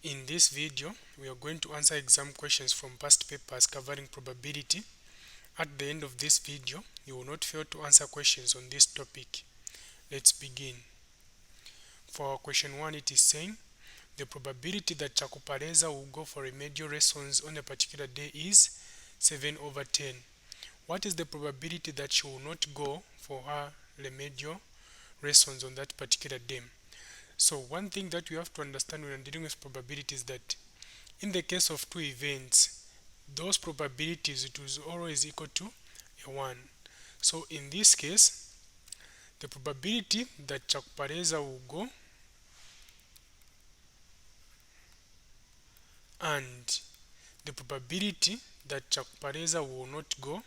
In this video, we are going to answer exam questions from past papers covering probability. At the end of this video, you will not fail to answer questions on this topic. Let's begin. For question 1, it is saying the probability that Chakupareza will go for remedial lessons on a particular day is 7/10. What is the probability that she will not go for her remedial lessons on that particular day? So one thing that we have to understand when dealing with probabilities is that in the case of two events, those probabilities it is always equal to a 1. So in this case, the probability that Chakupareza will go and the probability that Chakupareza will not go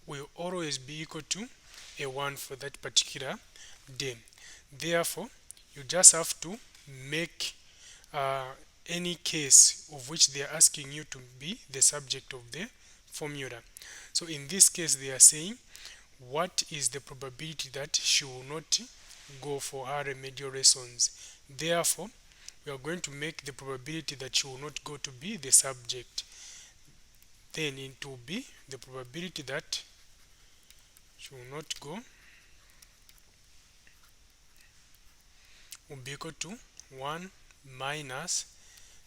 will always be equal to a 1 for that particular day. Therefore, you just have to make any case of which they are asking you to be the subject of the formula. So in this case, they are saying what is the probability that she will not go for her remedial lessons. Therefore, we are going to make the probability that she will not go to be the subject. Then it will be the probability that she will not go will be equal to 1 minus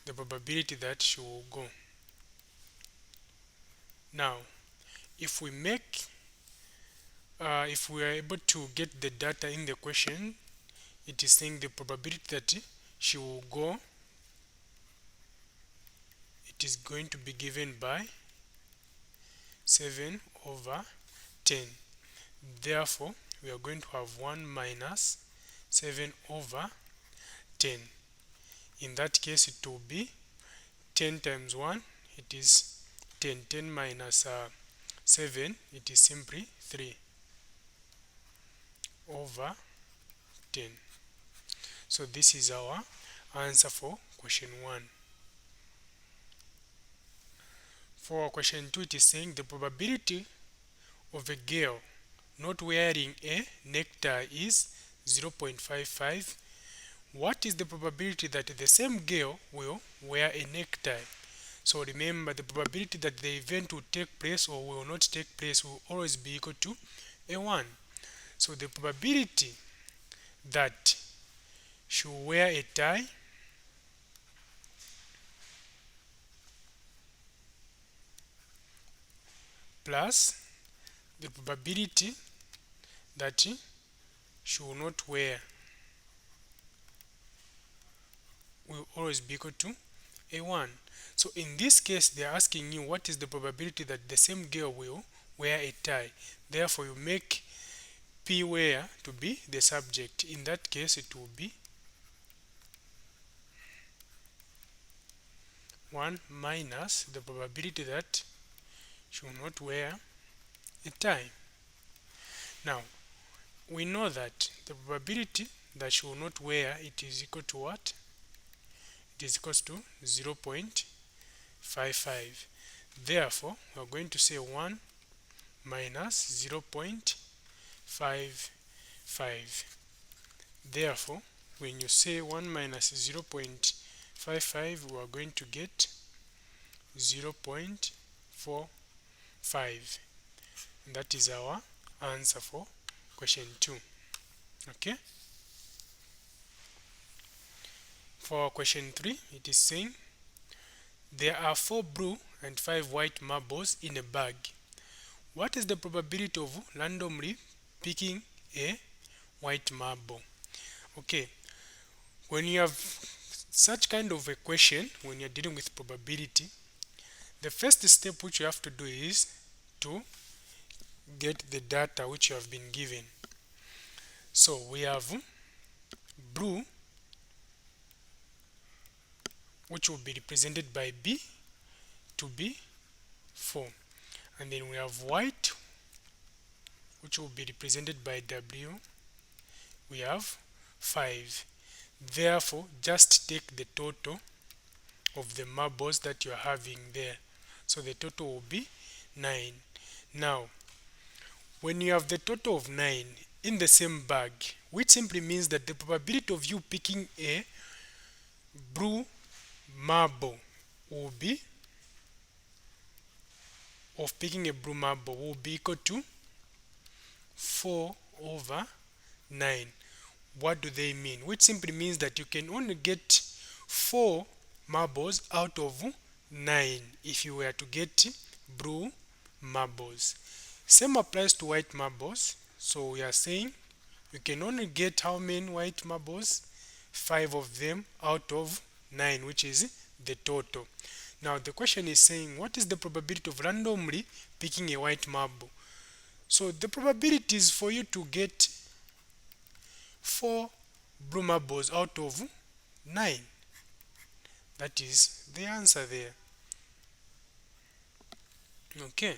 the probability that she will go. Now, if we are able to get the data in the question, it is saying the probability that she will go, it is going to be given by 7/10. Therefore, we are going to have 1 minus 7/10. In that case, it will be 10 times 1, it is 10. 10 minus 7, it is simply 3/10. So this is our answer for question 1. For question 2, it is saying the probability of a girl not wearing a necktie is 0.55. What is the probability that the same girl will wear a necktie? So remember, the probability that the event will take place or will not take place will always be equal to a 1. So the probability that she will wear a tie plus the probability that she will not wear will always be equal to a 1. So in this case, they are asking you what is the probability that the same girl will wear a tie. Therefore, you make P wear to be the subject. In that case, it will be 1 minus the probability that she will not wear a tie. Now, we know that the probability that she will not wear it is equal to what? It is equal to 0.55. Therefore, we are going to say 1 minus 0.55. Therefore, when you say 1 minus 0.55, we are going to get 0.45. That is our answer for question 2. Okay. For question 3, it is saying there are 4 blue and 5 white marbles in a bag. What is the probability of randomly picking a white marble? Okay, when you have such kind of a question, when you're dealing with probability, the first step which you have to do is to get the data which you have been given. So we have blue, which will be represented by B to be 4, and then we have white, which will be represented by W. We have 5. Therefore, just take the total of the marbles that you are having there. So the total will be 9. Now, when you have the total of 9 in the same bag, which simply means that the probability of you picking a blue marble will be equal to 4 over 9. What do they mean? Which simply means that you can only get 4 marbles out of 9 if you were to get blue marbles. Same applies to white marbles. So we are saying you can only get how many white marbles? 5 of them out of 9, which is the total. Now the question is saying what is the probability of randomly picking a white marble? So the probability is for you to get 4 blue marbles out of 9. That is the answer there. Okay.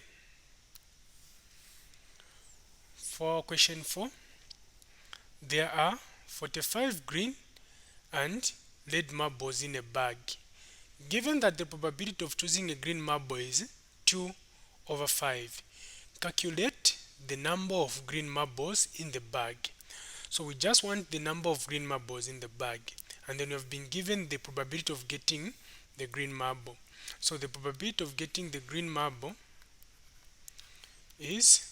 For question 4, there are 45 green and red marbles in a bag. Given that the probability of choosing a green marble is 2 over 5, calculate the number of green marbles in the bag. So we just want the number of green marbles in the bag, and then we have been given the probability of getting the green marble. So the probability of getting the green marble is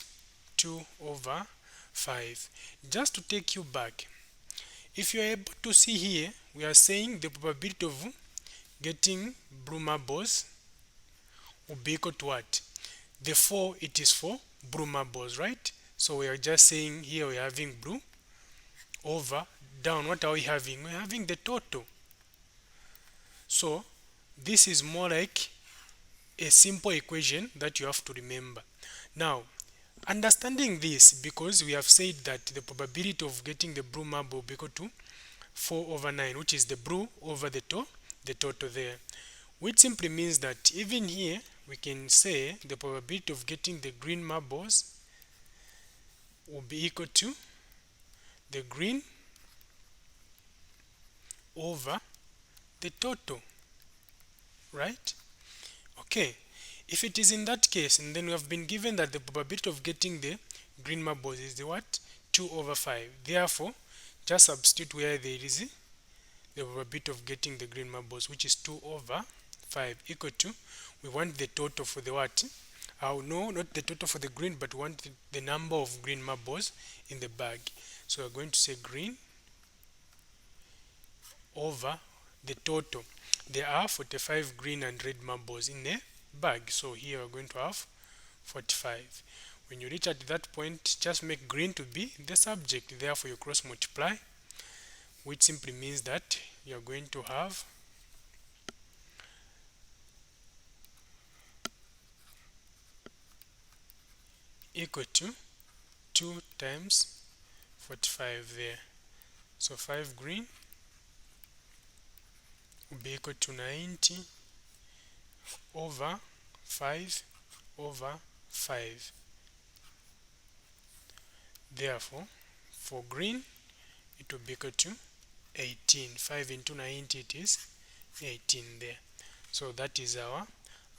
2 over 5. Just to take you back, if you are able to see here, we are saying the probability of getting blue marbles will be equal to what? The 4, it is for blue marbles, right? So we are just saying here we are having blue over down. What are we having? We're having the total. So this is more like a simple equation that you have to remember. Now, understanding this, because we have said that the probability of getting the blue marble will be equal to 4 over 9, which is the blue over the total there, which simply means that even here we can say the probability of getting the green marbles will be equal to the green over the total, right? Okay, if it is in that case, and then we have been given that the probability of getting the green marbles is the what? 2 over 5. Therefore, just substitute where there is the probability of getting the green marbles, which is 2 over 5, equal to, we want the total for the what? No, not the total for the green, but we want the number of green marbles in the bag. So we're going to say green over the total. There are 45 green and red marbles in a bag. So here we're going to have 45. When you reach at that point, just make green to be the subject. Therefore, you cross multiply, which simply means that you're going to have equal to 2 times 45 there. So 5 green will be equal to 90 over 5 over 5. Therefore, for green, it will be equal to 18. 5 into 90, it is 18 there. So that is our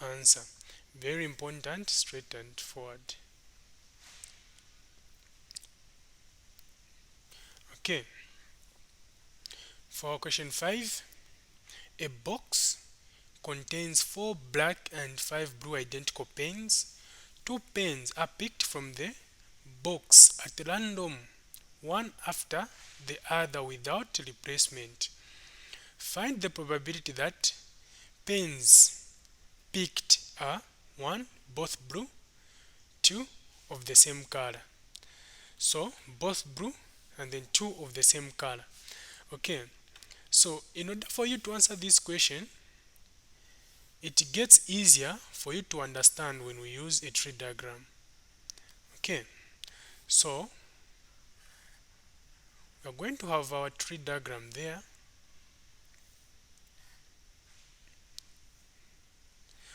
answer. Very important, straight and forward. Okay. For question 5, a box contains 4 black and 5 blue identical pens. 2 pens are picked from the box at random, one after the other without replacement. Find the probability that pens picked are 1. Both blue, 2. Of the same color. So both blue and then 2 of the same color. Okay, so in order for you to answer this question, it gets easier for you to understand when we use a tree diagram. Okay, so we're going to have our tree diagram there.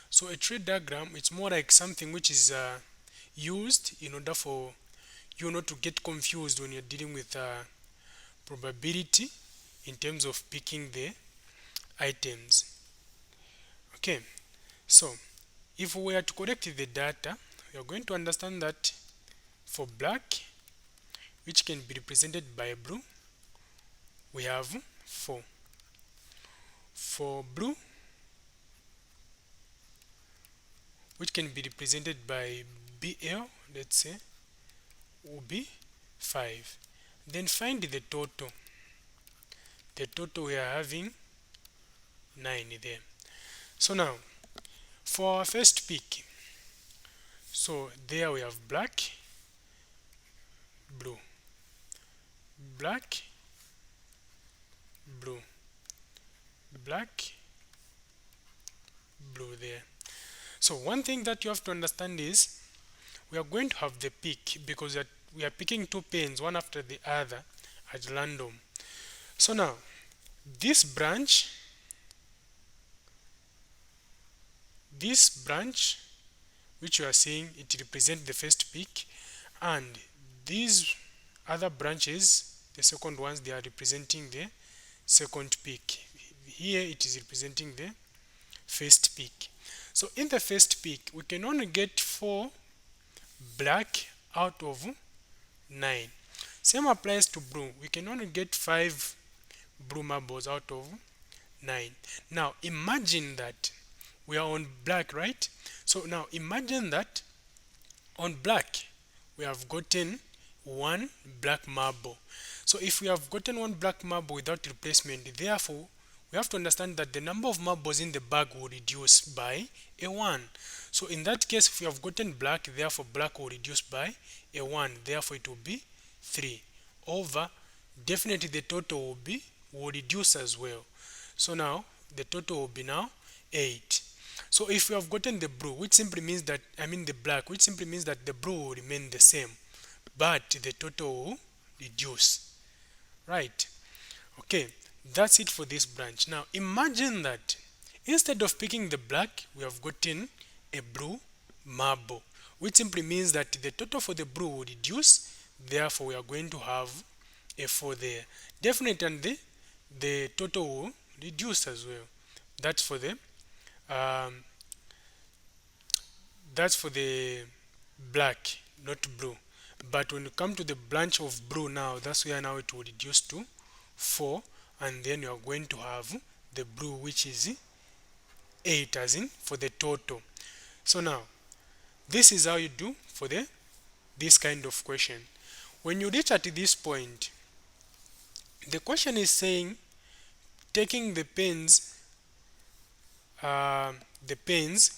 So a tree diagram, it's more like something which is used in order for you not to get confused when you're dealing with probability in terms of picking the items. Okay, so if we were to collect the data, we are going to understand that for black which can be represented by blue, we have 4. For blue, which can be represented by BL, let's say, will be 5. Then find the total. The total we are having 9 there. So now, for our first pick, so there we have black, blue, black, blue, black, blue there. So one thing that you have to understand is we are going to have the pick because we are picking two pens one after the other at random. So now this branch which you are seeing, it represents the first pick, and these other branches, the second ones, they are representing the second pick. Here it is representing the first pick. So in the first pick we can only get 4 black out of 9. Same applies to blue. We can only get 5 blue marbles out of 9. Now imagine that we are on black, right? So now imagine that on black we have gotten 1 black marble. So if we have gotten 1 black marble without replacement, therefore we have to understand that the number of marbles in the bag will reduce by a 1. So in that case, if we have gotten black, therefore black will reduce by a 1, therefore it will be 3 over, definitely the total will reduce as well. So now the total will be now 8. So if we have gotten the blue, which simply means that, the black, which simply means that the blue will remain the same, but the total will reduce, right? Okay, that's it for this branch. Now imagine that instead of picking the black, we have gotten a blue marble, which simply means that the total for the blue will reduce, therefore we are going to have a 4 there. Definitely, and the total will reduce as well. That's for the black, not blue. But when you come to the branch of blue now, that's where now it will reduce to 4, and then you are going to have the blue, which is 8 as in for the total. So now this is how you do for this kind of question. When you reach at this point, the question is saying taking the pens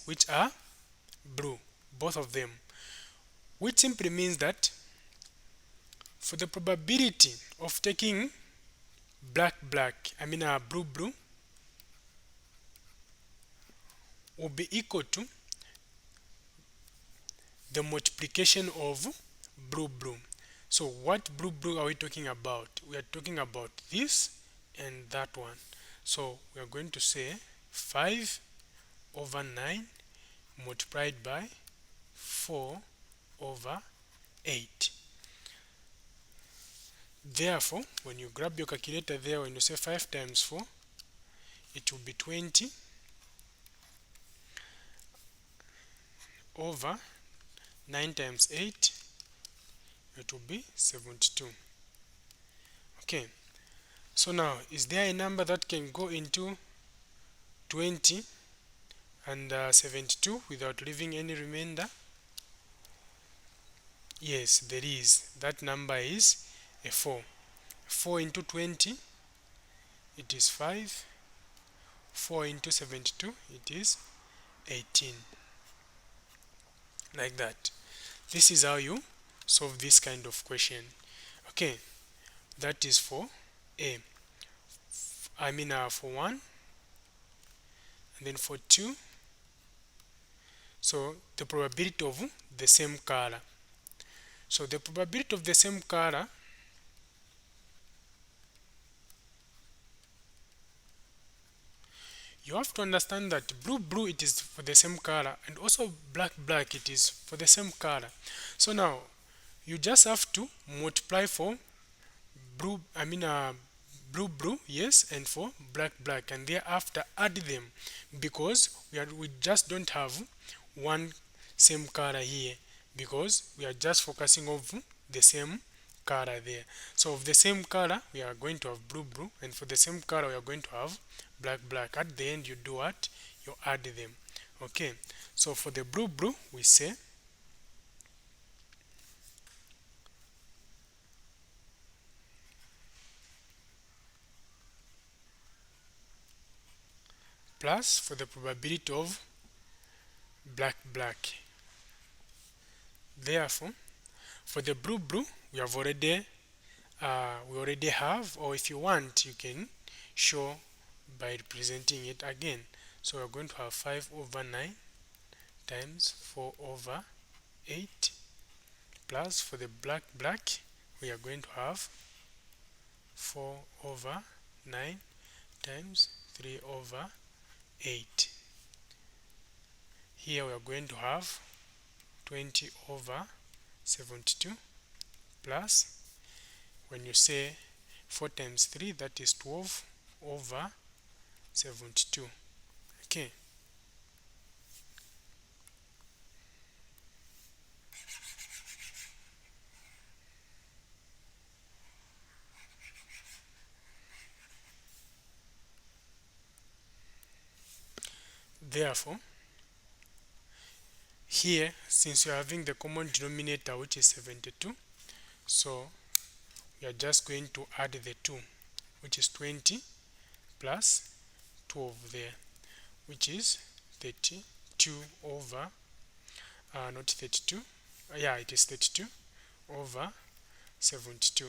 which are blue, both of them, which simply means that for the probability of taking blue will be equal to the multiplication of blue. So what blue are we talking about? We are talking about this and that one. So we are going to say 5 over 9 multiplied by 4 over 8. Therefore, when you grab your calculator there, when you say 5 times 4, it will be 20 over 9 times 8, it will be 72. Okay, so now is there a number that can go into 20 and 72 without leaving any remainder? Yes, there is. That number is a 4. 4 into 20, it is 5. 4 into 72, it is 18. Like that. This is how you solve this kind of question. Okay, that is for A. For 1, and then for 2. So the probability of the same color. So the probability of the same color you have to understand that blue it is for the same color, and also black it is for the same color. So now you just have to multiply for blue yes, and for black, and thereafter add them, because we just don't have one same color here, because we are just focusing on the same color there. So of the same color we are going to have blue blue, and for the same color we are going to have black black. At the end you do what? You add them. Okay, so for the blue blue we say plus for the probability of black black. Therefore for the blue blue we already have, or if you want you can show by representing it again. So we're going to have 5 over 9 times 4 over 8 plus for the black black we are going to have 4 over 9 times 3 over 8. Here we are going to have 20 over 72 plus, when you say 4 times 3, that is 12 over 72. Okay, therefore here, since you are having the common denominator which is 72, so we are just going to add the 2, which is 20 plus 12 there, which is 32 over not 32, yeah, it is 32 over 72.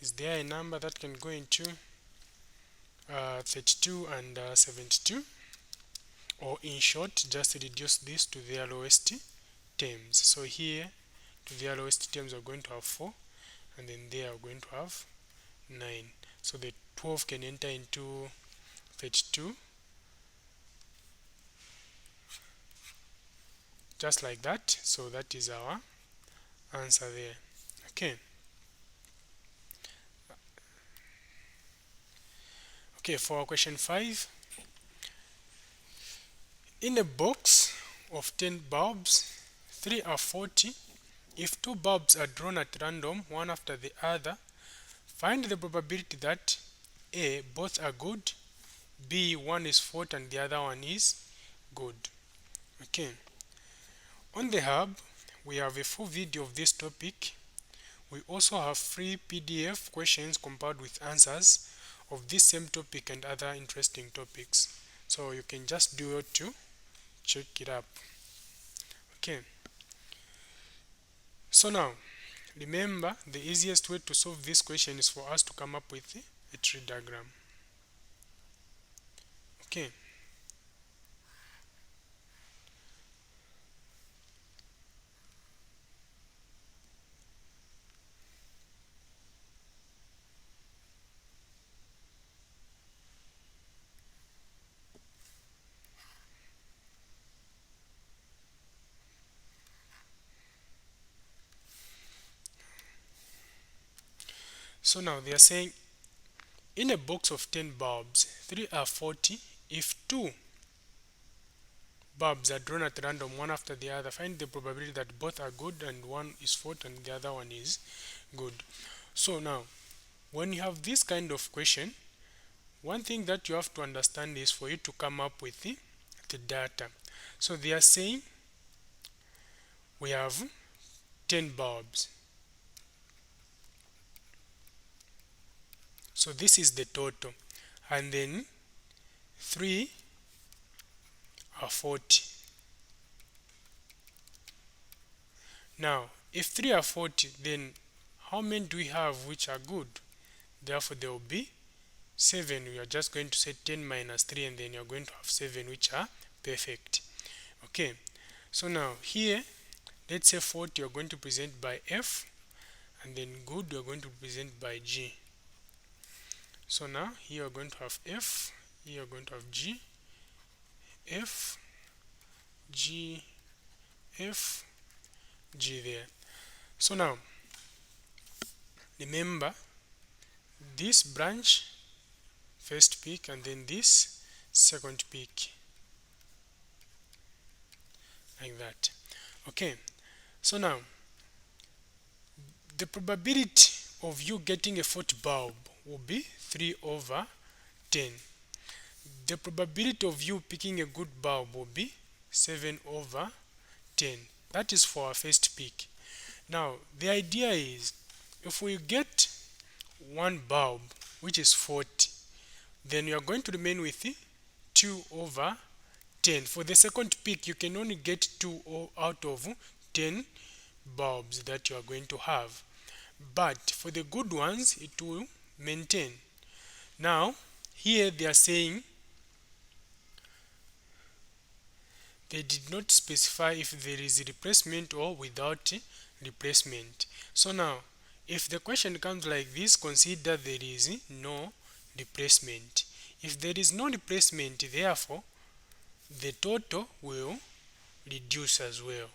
Is there a number that can go into 32 and 72? Or in short, just reduce this to their lowest terms. So here to their lowest terms we're going to have 4, and then there we're going to have 9. So the 12 can enter into 32 just like that. So that is our answer there. Okay, for our question 5, in a box of 10 bulbs, 3 are 40. If 2 bulbs are drawn at random, one after the other, find the probability that A, both are good, B, one is fault and the other one is good. Okay, on the hub we have a full video of this topic. We also have free PDF questions compared with answers of this same topic and other interesting topics, so you can just do it to check it up. Okay, so now remember, the easiest way to solve this question is for us to come up with a tree diagram. Okay, so now they are saying in a box of 10 bulbs, 3 are 40. If 2 bulbs are drawn at random, one after the other, find the probability that both are good and one is fault and the other one is good. So now, when you have this kind of question, one thing that you have to understand is for you to come up with the data. So they are saying we have 10 bulbs. So this is the total, and then 3 are 40. Now, if 3 are 40, then how many do we have which are good? Therefore, there will be 7. We are just going to say 10 minus 3, and then you're going to have 7 which are perfect. Okay, so now here, let's say 40 you're going to present by F, and then good you're going to present by G. So now here you're going to have F, here you're going to have G, F, G, F, G there. So now remember, this branch first peak and then this second peak, like that. Okay, so now The probability of you getting a 40 bulb will be 3 over 10. The probability of you picking a good bulb will be 7 over 10. That is for our first pick. Now, the idea is if we get one bulb which is 40, then you are going to remain with 2 over 10. For the second pick, you can only get 2 out of 10 bulbs that you are going to have. But for the good ones, it will maintain. Now, here they are saying they did not specify if there is replacement or without replacement. So now, if the question comes like this, consider there is no replacement. If there is no replacement, therefore, the total will reduce as well.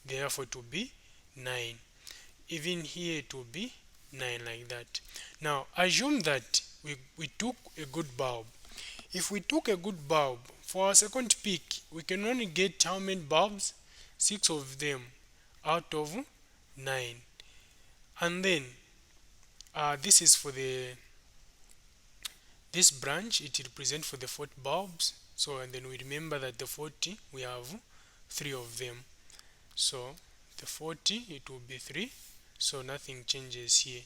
Therefore, it will be 9. Even here, it will be 9 like that. Now, assume that we took a good bulb. If we took a good bulb, for our second pick, we can only get how many bulbs? 6 of them out of 9. And then, this is for this branch, it represents for the 40 bulbs. So, and then we remember that the 40, we have 3 of them. So, the 40, it will be 3. So, nothing changes here.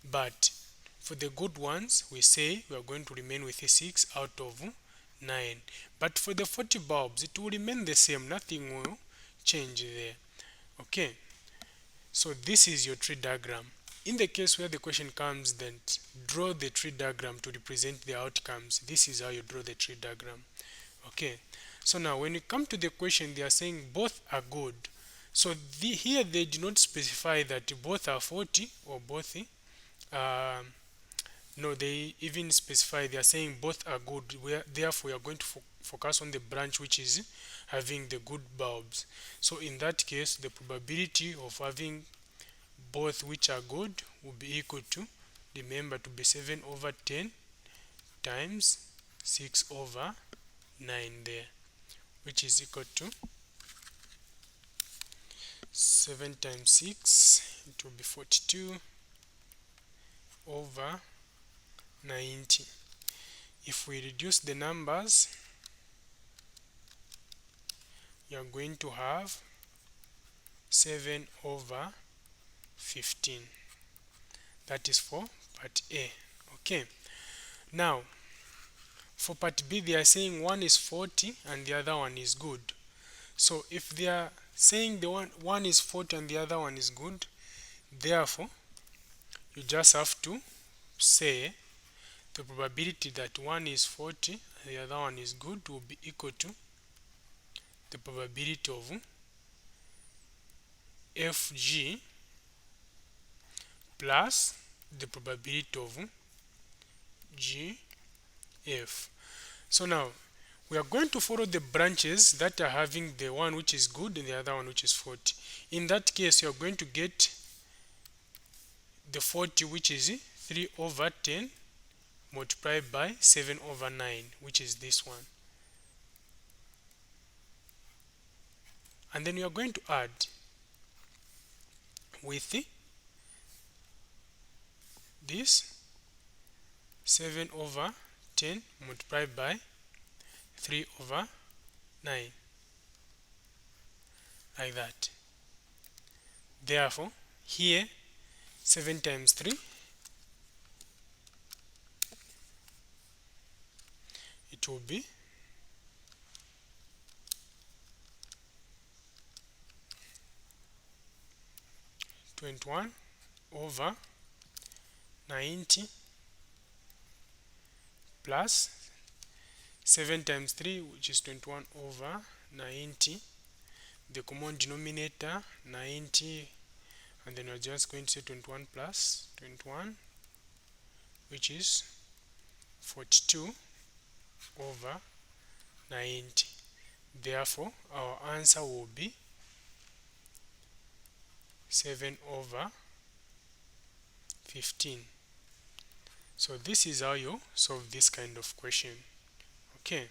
But for the good ones, we say we are going to remain with a 6 out of 9. But for the 40 bulbs, it will remain the same. Nothing will change there. Okay. So this is your tree diagram. In the case where the question comes, then draw the tree diagram to represent the outcomes. This is how you draw the tree diagram. Okay. So now when you come to the question, they are saying both are good. So here they do not specify that both are 40 or both no, they even specify, they are saying both are good. Therefore, we are going to focus on the branch which is having the good bulbs. So in that case, the probability of having both which are good will be equal to, remember, to be 7 over 10 times 6 over 9 there, which is equal to 7 times 6, it will be 42 over 90. If we reduce the numbers, you are going to have 7 over 15. That is for part A. Okay. Now, for part B, they are saying one is 40 and the other one is good. So if they are saying the one is 40 and the other one is good, therefore, you just have to say the probability that one is 40 and the other one is good will be equal to the probability of FG plus the probability of GF. So now we are going to follow the branches that are having the one which is good and the other one which is 40. In that case, you are going to get the 40 which is 3 over 10 multiplied by 7 over 9, which is this one. And then we are going to add with this 7 over 10 multiplied by 3 over 9, like that. Therefore, here 7 times 3, it will be 21 over 90 plus 7 times 3, which is 21 over 90, the common denominator 90, and then we're just going to say 21 plus 21, which is 42 over 90. Therefore, our answer will be 7 over 15. So this is how you solve this kind of question. Okay.